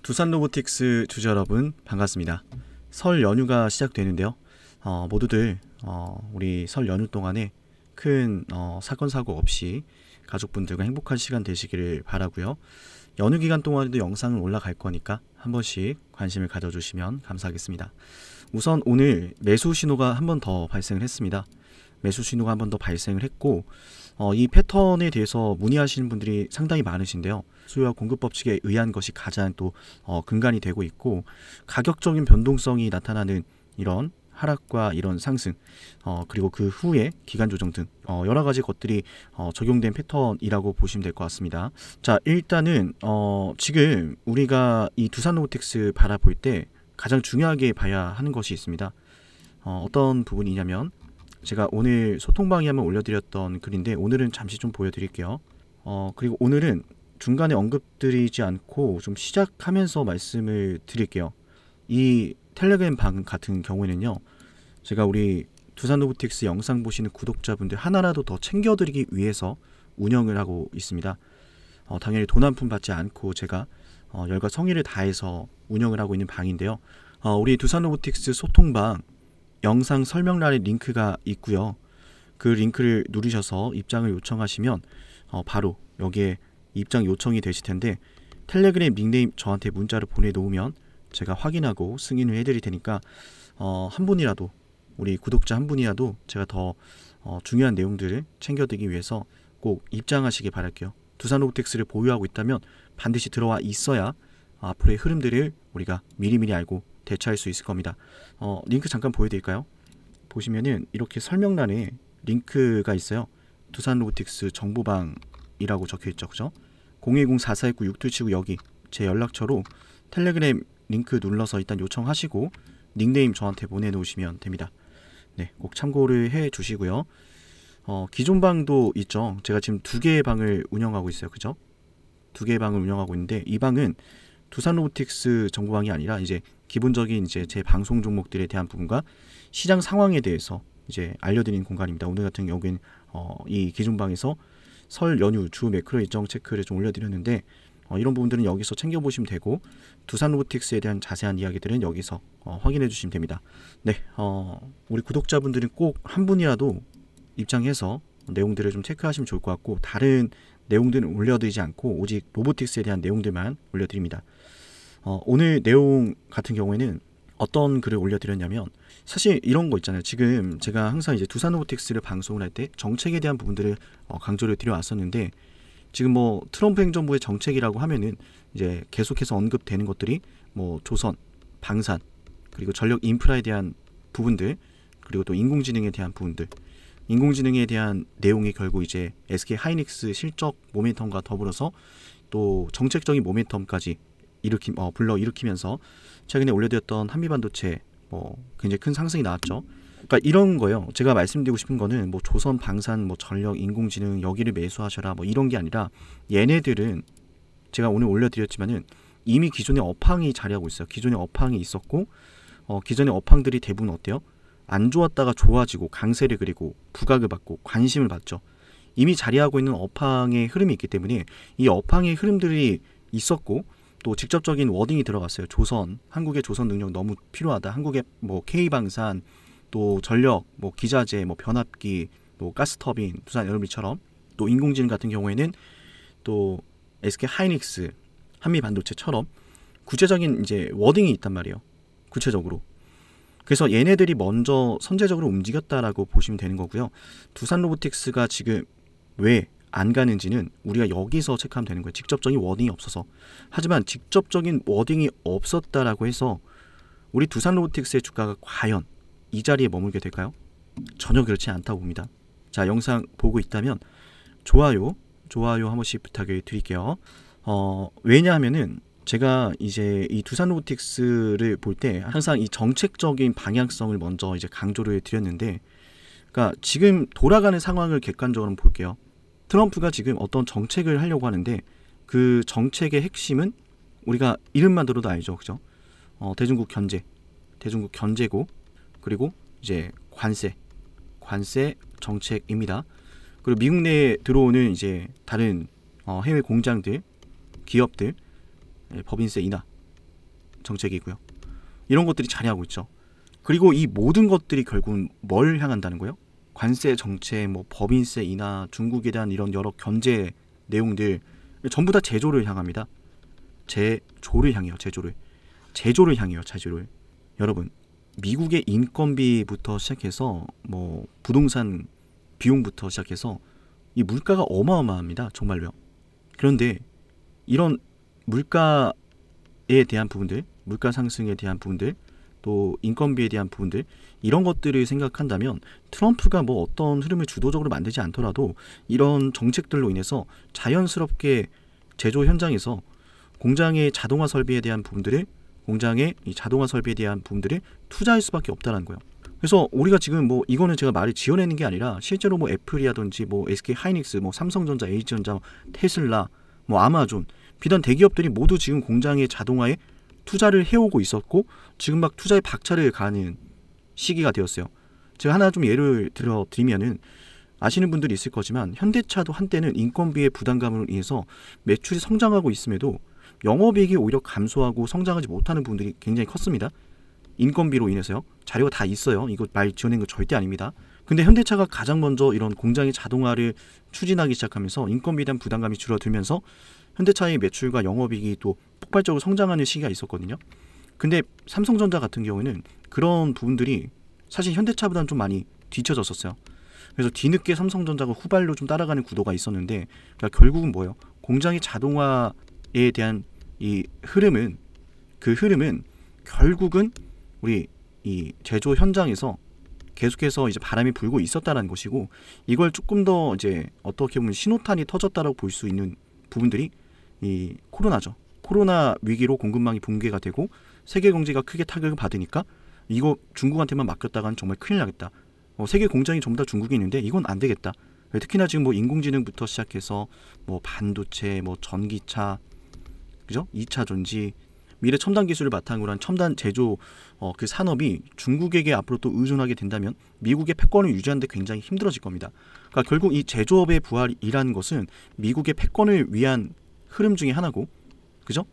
두산로보틱스 주주 여러분 반갑습니다. 설 연휴가 시작되는데요. 모두들 우리 설 연휴 동안에 큰 사건 사고 없이 가족분들과 행복한 시간 되시기를 바라고요. 연휴 기간 동안에도 영상은 올라갈 거니까 한 번씩 관심을 가져주시면 감사하겠습니다. 우선 오늘 매수 신호가 한 번 더 발생을 했습니다. 매수 신호가 한 번 더 발생을 했고 이 패턴에 대해서 문의하시는 분들이 상당히 많으신데요. 수요와 공급 법칙에 의한 것이 가장 또 근간이 되고 있고, 가격적인 변동성이 나타나는 이런 하락과 이런 상승, 그리고 그 후에 기간 조정 등 여러 가지 것들이 적용된 패턴이라고 보시면 될 것 같습니다. 자, 일단은 지금 우리가 이 두산로보틱스 바라볼 때 가장 중요하게 봐야 하는 것이 있습니다. 어떤 부분이냐면, 제가 오늘 소통방에 한번 올려드렸던 글인데 오늘은 잠시 좀 보여드릴게요. 그리고 오늘은 중간에 언급드리지 않고 좀 시작하면서 말씀을 드릴게요. 이 텔레그램 방 같은 경우에는요, 제가 우리 두산로보틱스 영상 보시는 구독자분들 하나라도 더 챙겨드리기 위해서 운영을 하고 있습니다. 당연히 돈 한 푼 받지 않고 제가 열과 성의를 다해서 운영을 하고 있는 방인데요. 우리 두산로보틱스 소통방 영상 설명란에 링크가 있고요. 그 링크를 누르셔서 입장을 요청하시면 바로 여기에 입장 요청이 되실 텐데, 텔레그램 닉네임 저한테 문자를 보내놓으면 제가 확인하고 승인을 해드릴 테니까 한 분이라도, 우리 구독자 한 분이라도 제가 더 중요한 내용들을 챙겨드리기 위해서 꼭 입장하시길 바랄게요. 두산로보틱스를 보유하고 있다면 반드시 들어와 있어야 앞으로의 흐름들을 우리가 미리미리 알고 대처할 수 있을 겁니다. 링크 잠깐 보여드릴까요? 보시면은 이렇게 설명란에 링크가 있어요. 두산로보틱스 정보방이라고 적혀있죠, 그죠? 010-4419-6279 여기 제 연락처로 텔레그램 링크 눌러서 일단 요청하시고 닉네임 저한테 보내놓으시면 됩니다. 네, 꼭 참고를 해 주시고요. 기존 방도 있죠. 제가 지금 2개의 방을 운영하고 있어요, 그죠? 2개의 방을 운영하고 있는데, 이 방은 두산로보틱스 정보방이 아니라 이제 기본적인 이제 제 방송 종목들에 대한 부분과 시장 상황에 대해서 이제 알려드리는 공간입니다. 오늘 같은 경우에는 이 기존 방에서 설 연휴 주 매크로 일정 체크를 좀 올려드렸는데, 이런 부분들은 여기서 챙겨보시면 되고, 두산로보틱스에 대한 자세한 이야기들은 여기서 확인해 주시면 됩니다. 네, 우리 구독자분들은 꼭 한 분이라도 입장해서 내용들을 좀 체크하시면 좋을 것 같고, 다른 내용들은 올려드리지 않고 오직 로보틱스에 대한 내용들만 올려드립니다. 오늘 내용 같은 경우에는 어떤 글을 올려드렸냐면, 사실 이런 거 있잖아요. 지금 제가 항상 이제 두산로보틱스를 방송을 할 때 정책에 대한 부분들을 강조를 드려왔었는데, 지금 뭐 트럼프 행정부의 정책이라고 하면은 이제 계속해서 언급되는 것들이 뭐 조선, 방산, 그리고 전력 인프라에 대한 부분들, 그리고 또 인공지능에 대한 부분들, 인공지능에 대한 내용이 결국 이제 SK 하이닉스 실적 모멘텀과 더불어서 또 정책적인 모멘텀까지 불러일으키면서 최근에 올려드렸던 한미반도체 굉장히 큰 상승이 나왔죠. 그러니까 이런 거요. 제가 말씀드리고 싶은 거는 뭐 조선, 방산, 뭐 전력, 인공지능 여기를 매수하셔라 뭐 이런 게 아니라, 얘네들은 제가 오늘 올려드렸지만은 이미 기존의 업황이 자리하고 있어요. 기존의 업황이 있었고, 기존의 업황들이 대부분 어때요? 안 좋았다가 좋아지고 강세를 그리고 부각을 받고 관심을 받죠. 이미 자리하고 있는 업황의 흐름이 있기 때문에 이 업황의 흐름들이 있었고, 또 직접적인 워딩이 들어갔어요. 조선, 한국의 조선 능력 너무 필요하다. 한국의 뭐 K방산, 또 전력, 뭐 기자재, 뭐 변압기, 또 가스터빈, 두산에너비처럼, 또 인공지능 같은 경우에는 또 SK 하이닉스, 한미반도체처럼 구체적인 이제 워딩이 있단 말이에요. 구체적으로. 그래서 얘네들이 먼저 선제적으로 움직였다라고 보시면 되는 거고요. 두산로보틱스가 지금 왜 안 가는지는 우리가 여기서 체크하면 되는 거예요. 직접적인 워딩이 없어서. 하지만 직접적인 워딩이 없었다라고 해서 우리 두산로보틱스의 주가가 과연 이 자리에 머물게 될까요? 전혀 그렇지 않다고 봅니다. 자, 영상 보고 있다면 좋아요 한 번씩 부탁을 드릴게요. 왜냐하면은 제가 이제 이 두산로보틱스를 볼 때 항상 이 정책적인 방향성을 먼저 이제 강조를 드렸는데, 그러니까 지금 돌아가는 상황을 객관적으로 볼게요. 트럼프가 지금 어떤 정책을 하려고 하는데, 그 정책의 핵심은 우리가 이름만 들어도 알죠, 그죠? 대중국 견제고, 그리고 이제 관세 정책입니다. 그리고 미국 내에 들어오는 이제 다른 해외 공장들, 기업들 법인세 인하, 정책이고요. 이런 것들이 자리하고 있죠. 그리고 이 모든 것들이 결국은 뭘 향한다는 거예요? 관세 정책, 뭐 법인세 인하, 중국에 대한 이런 여러 견제 내용들 전부 다 제조를 향합니다. 제조를 향해요. 제조를 향해요. 제조를. 여러분, 미국의 인건비부터 시작해서 뭐 부동산 비용부터 시작해서 이 물가가 어마어마합니다. 정말로요. 그런데 이런 물가에 대한 부분들, 물가 상승에 대한 부분들, 또 인건비에 대한 부분들, 이런 것들을 생각한다면 트럼프가 뭐 어떤 흐름을 주도적으로 만들지 않더라도 이런 정책들로 인해서 자연스럽게 제조 현장에서 공장의 자동화 설비에 대한 부분들을 투자할 수밖에 없다는 거예요. 그래서 우리가 지금 뭐 이거는 제가 말을 지어내는 게 아니라 실제로 뭐 애플이라든지 뭐 SK 하이닉스, 뭐 삼성전자, LG전자, 테슬라, 뭐 아마존, 비단 대기업들이 모두 지금 공장의 자동화에 투자를 해오고 있었고 지금 막 투자에 박차를 가하는 시기가 되었어요. 제가 하나 좀 예를 들어 드리면은 아시는 분들이 있을 거지만 현대차도 한때는 인건비의 부담감으로 인해서 매출이 성장하고 있음에도 영업이익이 오히려 감소하고 성장하지 못하는 부분들이 굉장히 컸습니다. 인건비로 인해서요. 자료가 다 있어요. 이거 말 지어낸 거 절대 아닙니다. 근데 현대차가 가장 먼저 이런 공장의 자동화를 추진하기 시작하면서 인건비에 대한 부담감이 줄어들면서 현대차의 매출과 영업이익이 또 폭발적으로 성장하는 시기가 있었거든요. 근데 삼성전자 같은 경우에는 그런 부분들이 사실 현대차보다는 좀 많이 뒤쳐졌었어요. 그래서 뒤늦게 삼성전자가 후발로 좀 따라가는 구도가 있었는데 그러니까 결국은 뭐예요? 공장의 자동화에 대한 이 흐름은 결국은 우리 이 제조 현장에서 계속해서 이제 바람이 불고 있었다는 것이고 이걸 조금 더 이제 어떻게 보면 신호탄이 터졌다라고 볼 수 있는 부분들이 이 코로나죠. 코로나 위기로 공급망이 붕괴가 되고 세계 경제가 크게 타격을 받으니까 이거 중국한테만 맡겼다가는 정말 큰일 나겠다. 세계 공장이 전부 다 중국에 있는데 이건 안 되겠다. 특히나 지금 뭐 인공지능부터 시작해서 뭐 반도체, 뭐 전기차, 그죠? 2차 전지, 미래 첨단 기술을 바탕으로 한 첨단 제조 그 산업이 중국에게 앞으로 또 의존하게 된다면 미국의 패권을 유지하는 데 굉장히 힘들어질 겁니다. 그러니까 결국 이 제조업의 부활이라는 것은 미국의 패권을 위한 흐름 중에 하나고, 그죠?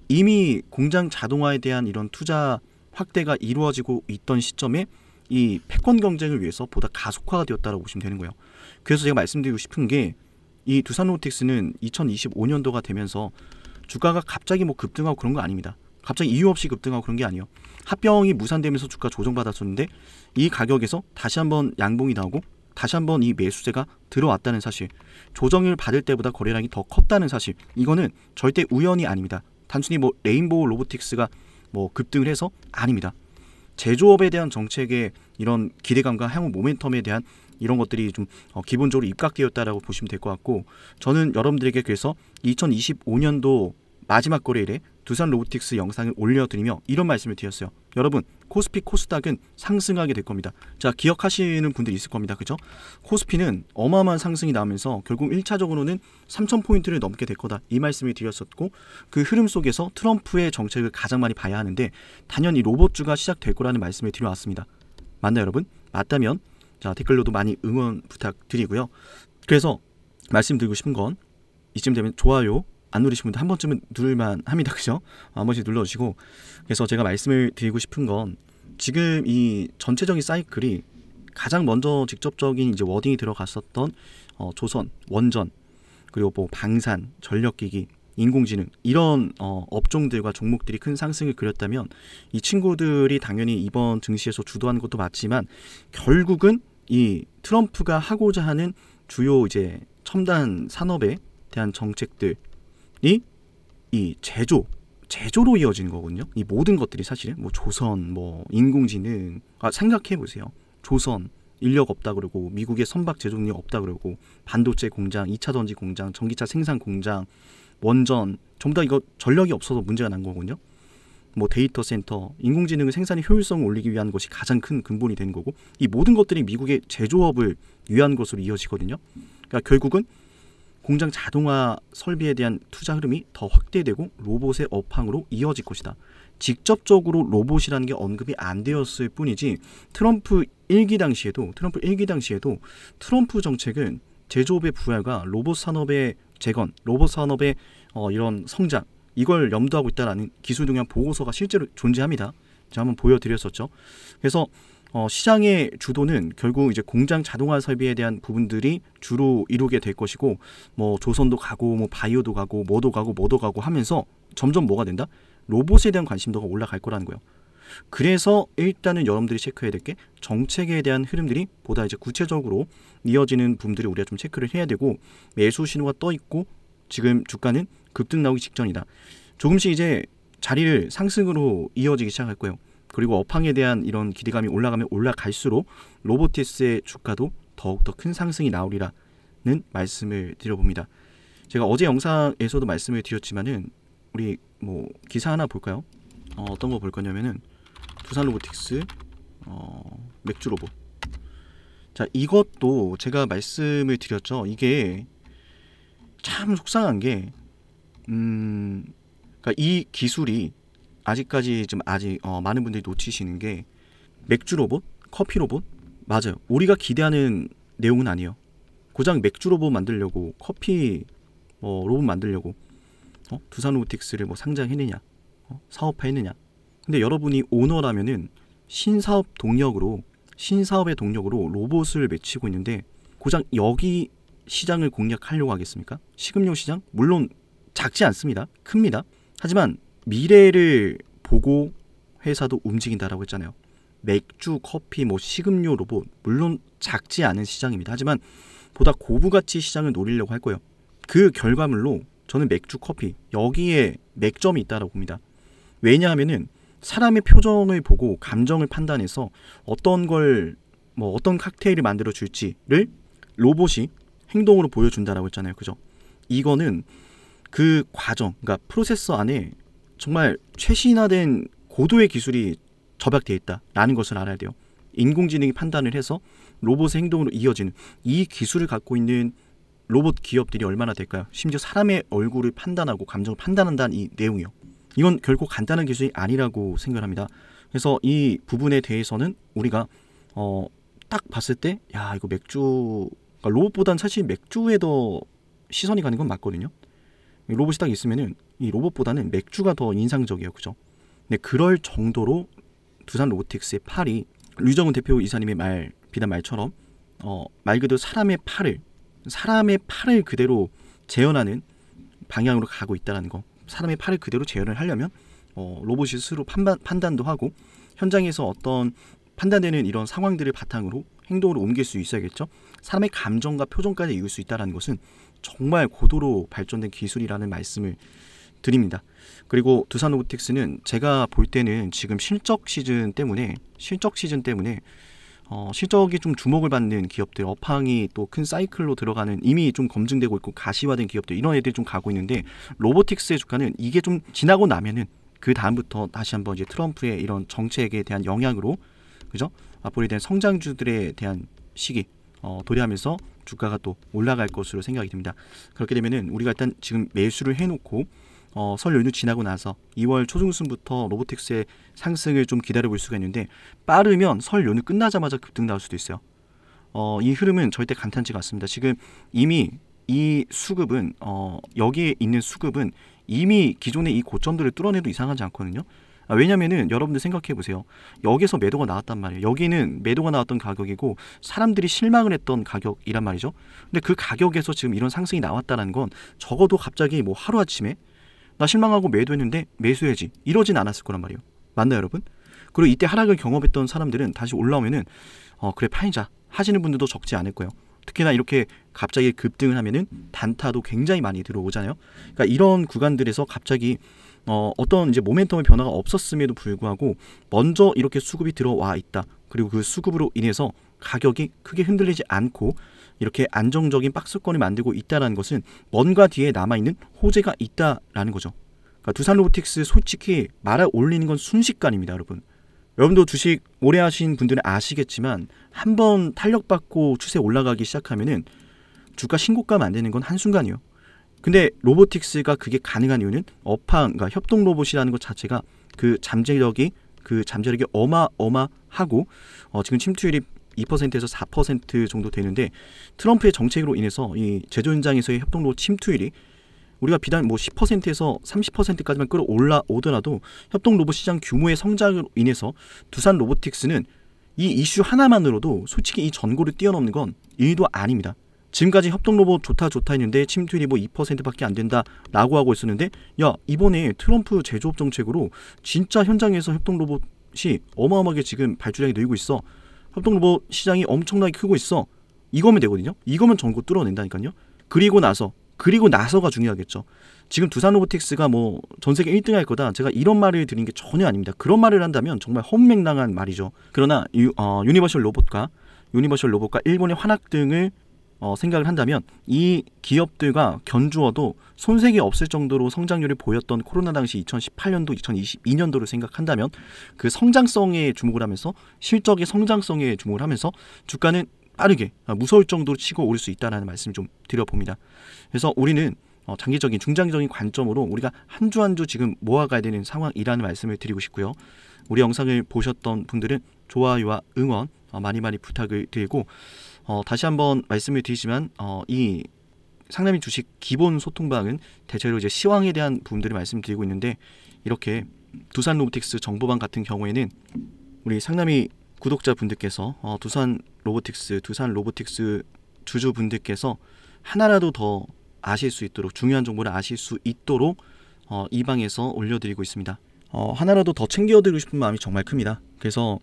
이미 공장 자동화에 대한 이런 투자 확대가 이루어지고 있던 시점에 이 패권 경쟁을 위해서 보다 가속화가 되었다고 보시면 되는 거예요. 그래서 제가 말씀드리고 싶은 게 이 두산로보틱스는 2025년도가 되면서 주가가 갑자기 뭐 급등하고 그런 거 아닙니다. 갑자기 이유 없이 급등하고 그런 게 아니에요. 합병이 무산되면서 주가 조정받았었는데 이 가격에서 다시 한번 양봉이 나오고 다시 한번 이 매수세가 들어왔다는 사실, 조정을 받을 때보다 거래량이 더 컸다는 사실, 이거는 절대 우연이 아닙니다. 단순히 뭐 레인보우 로보틱스가 뭐 급등을 해서 아닙니다. 제조업에 대한 정책의 이런 기대감과 향후 모멘텀에 대한 이런 것들이 좀 기본적으로 입각되었다라고 보시면 될 것 같고, 저는 여러분들에게 그래서 2025년도 마지막 거래일에 두산 로보틱스 영상을 올려드리며 이런 말씀을 드렸어요. 여러분, 코스피 코스닥은 상승하게 될 겁니다. 자, 기억하시는 분들이 있을 겁니다. 그죠? 코스피는 어마어마한 상승이 나오면서 결국 1차적으로는 3,000포인트를 넘게 될 거다, 이 말씀을 드렸었고, 그 흐름 속에서 트럼프의 정책을 가장 많이 봐야 하는데 당연히 로봇주가 시작될 거라는 말씀을 드려왔습니다. 맞나요, 여러분? 맞다면 자, 댓글로도 많이 응원 부탁드리고요. 그래서 말씀드리고 싶은 건 이쯤 되면 좋아요 안 누르신 분들 한 번쯤은 누를만 합니다. 그죠? 한 번씩 눌러주시고, 그래서 제가 말씀을 드리고 싶은 건 지금 이 전체적인 사이클이 가장 먼저 직접적인 이제 워딩이 들어갔었던 조선, 원전, 그리고 뭐 방산, 전력기기, 인공지능, 이런 업종들과 종목들이 큰 상승을 그렸다면 이 친구들이 당연히 이번 증시에서 주도하는 것도 맞지만 결국은 이 트럼프가 하고자 하는 주요 이제 첨단 산업에 대한 정책들이 이 제조로 이어지는 거거든요. 이 모든 것들이 사실은 뭐 조선, 뭐 인공지능, 생각해 보세요. 조선 인력 없다 그러고 미국의 선박 제조 능력 없다 그러고 반도체 공장, 2차 전지 공장, 전기차 생산 공장, 원전 전부 다 이거 전력이 없어서 문제가 난 거거든요. 뭐 데이터 센터, 인공지능의 생산의 효율성을 올리기 위한 것이 가장 큰 근본이 되는 거고, 이 모든 것들이 미국의 제조업을 위한 것으로 이어지거든요. 그러니까 결국은 공장 자동화 설비에 대한 투자 흐름이 더 확대되고 로봇의 업황으로 이어질 것이다. 직접적으로 로봇이라는 게 언급이 안 되었을 뿐이지 트럼프 1기 당시에도 트럼프 정책은 제조업의 부활과 로봇 산업의 재건, 로봇 산업의 이런 성장, 이걸 염두하고 있다라는 기술 동향 보고서가 실제로 존재합니다. 제가 한번 보여드렸었죠. 그래서 시장의 주도는 결국 이제 공장 자동화 설비에 대한 부분들이 주로 이루게 될 것이고, 뭐 조선도 가고 뭐 바이오도 가고 뭐도 가고 하면서 점점 뭐가 된다? 로봇에 대한 관심도가 올라갈 거라는 거예요. 그래서 일단은 여러분들이 체크해야 될 게 정책에 대한 흐름들이 보다 이제 구체적으로 이어지는 부분들을 우리가 좀 체크를 해야 되고, 매수 신호가 떠 있고 지금 주가는 급등 나오기 직전이다. 조금씩 이제 자리를 상승으로 이어지기 시작할 거예요. 그리고 업황에 대한 이런 기대감이 올라가면 올라갈수록 로보티스의 주가도 더욱더 큰 상승이 나오리라는 말씀을 드려봅니다. 제가 어제 영상에서도 말씀을 드렸지만은 우리 뭐 기사 하나 볼까요? 어떤 거 볼 거냐면은 두산 로보틱스 맥주 로봇. 자, 이것도 제가 말씀을 드렸죠. 이게 참 속상한 게 그러니까 이 기술이 아직까지 좀 많은 분들이 놓치시는 게, 맥주 로봇, 커피 로봇 맞아요. 우리가 기대하는 내용은 아니에요. 고작 맥주 로봇 만들려고 커피 로봇 만들려고 두산 로보틱스를 뭐 상장했느냐, 사업화했느냐. 근데 여러분이 오너라면은 신사업의 동력으로 로봇을 맺히고 있는데 고작 여기 시장을 공략하려고 하겠습니까? 식음료 시장 물론 작지 않습니다. 큽니다. 하지만 미래를 보고 회사도 움직인다라고 했잖아요. 맥주, 커피, 뭐 식음료 로봇 물론 작지 않은 시장입니다. 하지만 보다 고부가치 시장을 노리려고 할 거예요. 그 결과물로 저는 맥주, 커피 여기에 맥점이 있다라고 봅니다. 왜냐하면은 사람의 표정을 보고 감정을 판단해서 어떤 칵테일을 만들어 줄지를 로봇이 행동으로 보여준다라고 했잖아요. 그죠? 이거는 그 과정, 그러니까 프로세서 안에 정말 최신화된 고도의 기술이 접약되어 있다라는 것을 알아야 돼요. 인공지능이 판단을 해서 로봇의 행동으로 이어지는 이 기술을 갖고 있는 로봇 기업들이 얼마나 될까요? 심지어 사람의 얼굴을 판단하고 감정을 판단한다는 이 내용이요. 이건 결코 간단한 기술이 아니라고 생각합니다. 그래서 이 부분에 대해서는 우리가 딱 봤을 때 야, 이거 맥주, 그러니까 로봇보다는 사실 맥주에 더 시선이 가는 건 맞거든요. 로봇이 딱 있으면은 이 로봇보다는 맥주가 더 인상적이에요. 그죠? 근데 그럴 정도로 두산 로보틱스의 팔이 류정훈 대표 이사님의 비단 말처럼 말 그대로 사람의 팔을 그대로 재현하는 방향으로 가고 있다는 거. 사람의 팔을 그대로 재현을 하려면 로봇이 스스로 판단도 하고 현장에서 어떤 판단되는 이런 상황들을 바탕으로 행동으로 옮길 수 있어야겠죠. 사람의 감정과 표정까지 이을 수 있다는 것은 정말 고도로 발전된 기술이라는 말씀을 드립니다. 그리고 두산 로보틱스는 제가 볼 때는 지금 실적 시즌 때문에 실적이 좀 주목을 받는 기업들, 업황이 또 큰 사이클로 들어가는, 이미 좀 검증되고 있고 가시화된 기업들, 이런 애들이 좀 가고 있는데, 로보틱스의 주가는 이게 좀 지나고 나면은 그 다음부터 다시 한번 이제 트럼프의 이런 정책에 대한 영향으로, 그죠? 앞으로에 대한 성장주들에 대한 시기 도래하면서 주가가 또 올라갈 것으로 생각이 듭니다. 그렇게 되면은 우리가 일단 지금 매수를 해놓고 설 연휴 지나고 나서 2월 초중순부터 로보틱스의 상승을 좀 기다려볼 수가 있는데, 빠르면 설 연휴 끝나자마자 급등 나올 수도 있어요. 이 흐름은 절대 간단치가 않습니다. 지금 이미 이 수급은 여기에 있는 수급은 이미 기존의 이 고점들을 뚫어내도 이상하지 않거든요. 왜냐면은 여러분들 생각해 보세요. 여기서 매도가 나왔단 말이에요. 여기는 매도가 나왔던 가격이고 사람들이 실망을 했던 가격이란 말이죠. 근데 그 가격에서 지금 이런 상승이 나왔다는 건 적어도 갑자기 뭐 하루아침에 나 실망하고 매도했는데 매수해야지 이러진 않았을 거란 말이에요. 맞나요, 여러분? 그리고 이때 하락을 경험했던 사람들은 다시 올라오면은 그래 팔자 하시는 분들도 적지 않을 거예요. 특히나 이렇게 갑자기 급등을 하면은 단타도 굉장히 많이 들어오잖아요. 그러니까 이런 구간들에서 갑자기 어떤 이제 모멘텀의 변화가 없었음에도 불구하고 먼저 이렇게 수급이 들어와 있다. 그리고 그 수급으로 인해서 가격이 크게 흔들리지 않고 이렇게 안정적인 박스권을 만들고 있다는 것은 뭔가 뒤에 남아있는 호재가 있다라는 거죠. 그러니까 두산 로보틱스 솔직히 말아 올리는 건 순식간입니다, 여러분. 여러분도 주식 오래 하신 분들은 아시겠지만 한번 탄력받고 추세 올라가기 시작하면은 주가 신고가 만드는 건 한순간이에요. 근데 로보틱스가 그게 가능한 이유는 업황, 그러니까 협동 로봇이라는 것 자체가 그 잠재력이 어마어마하고 지금 침투율이 2%에서 4% 정도 되는데 트럼프의 정책으로 인해서 이 제조 현장에서의 협동 로봇 침투율이 우리가 비단 뭐 10%에서 30%까지만 끌어올라오더라도 협동 로봇 시장 규모의 성장으로 인해서 두산 로보틱스는 이 이슈 하나만으로도 솔직히 이 전고를 뛰어넘는 건 일도 아닙니다. 지금까지 협동 로봇 좋다 했는데 침투율이 뭐 2%밖에 안 된다라고 하고 있었는데, 야, 이번에 트럼프 제조업 정책으로 진짜 현장에서 협동 로봇이 어마어마하게 지금 발주량이 늘고 있어. 협동 로봇 시장이 엄청나게 크고 있어. 이거면 되거든요. 이거면 전고 뚫어낸다니까요. 그리고 나서가 중요하겠죠. 지금 두산 로보틱스가 뭐 전세계 1등 할 거다, 제가 이런 말을 드린 게 전혀 아닙니다. 그런 말을 한다면 정말 헛맹랑한 말이죠. 그러나 유니버셜 로봇과 일본의 환학 등을 생각을 한다면 이 기업들과 견주어도 손색이 없을 정도로 성장률을 보였던 코로나 당시 2018년도, 2022년도를 생각한다면 그 성장성에 주목을 하면서, 실적의 성장성에 주목을 하면서 주가는 빠르게 무서울 정도로 치고 오를 수 있다는 말씀 좀 드려봅니다. 그래서 우리는 장기적인, 중장기적인 관점으로 우리가 한 주 한 주 지금 모아가야 되는 상황이라는 말씀을 드리고 싶고요. 우리 영상을 보셨던 분들은 좋아요와 응원 많이 부탁을 드리고, 다시 한번 말씀을 드리지만 이 상남이 주식 기본 소통방은 대체로 이제 시황에 대한 부분들을 말씀드리고 있는데, 이렇게 두산 로보틱스 정보방 같은 경우에는 우리 상남이 구독자분들께서 두산 로보틱스 주주분들께서 하나라도 더 아실 수 있도록, 중요한 정보를 아실 수 있도록 이 방에서 올려드리고 있습니다. 하나라도 더 챙겨드리고 싶은 마음이 정말 큽니다. 그래서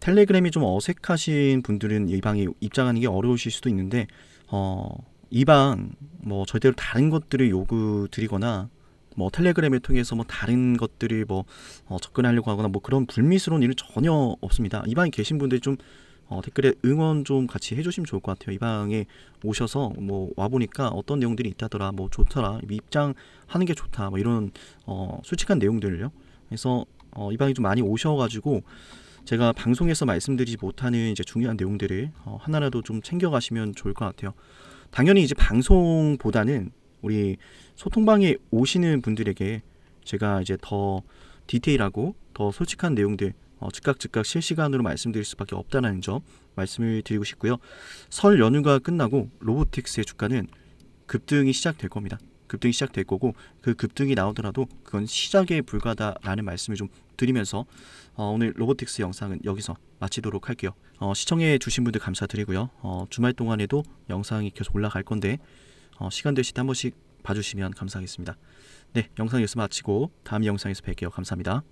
텔레그램이 좀 어색하신 분들은 이 방에 입장하는 게 어려우실 수도 있는데, 이 방 뭐 절대로 다른 것들을 요구 드리거나 뭐 텔레그램을 통해서 뭐 다른 것들을 뭐 접근하려고 하거나 뭐 그런 불미스러운 일은 전혀 없습니다. 이 방에 계신 분들 좀 댓글에 응원 좀 같이 해주시면 좋을 것 같아요. 이 방에 오셔서 뭐 와보니까 어떤 내용들이 있다더라, 뭐 좋더라, 입장하는 게 좋다, 뭐 이런 솔직한 내용들을요. 그래서 이 방에 좀 많이 오셔가지고 제가 방송에서 말씀드리지 못하는 이제 중요한 내용들을 하나라도 좀 챙겨가시면 좋을 것 같아요. 당연히 이제 방송보다는 우리 소통방에 오시는 분들에게 제가 이제 더 디테일하고 더 솔직한 내용들 즉각 실시간으로 말씀드릴 수밖에 없다는 점 말씀을 드리고 싶고요. 설 연휴가 끝나고 로보틱스의 주가는 급등이 시작될 겁니다. 급등이 시작될 거고, 그 급등이 나오더라도 그건 시작에 불과하다라는 말씀을 좀 드리면서 오늘 로보틱스 영상은 여기서 마치도록 할게요. 시청해 주신 분들 감사드리고요. 주말 동안에도 영상이 계속 올라갈 건데 시간 되실 때 한 번씩 봐주시면 감사하겠습니다. 네, 영상 여기서 마치고 다음 영상에서 뵐게요. 감사합니다.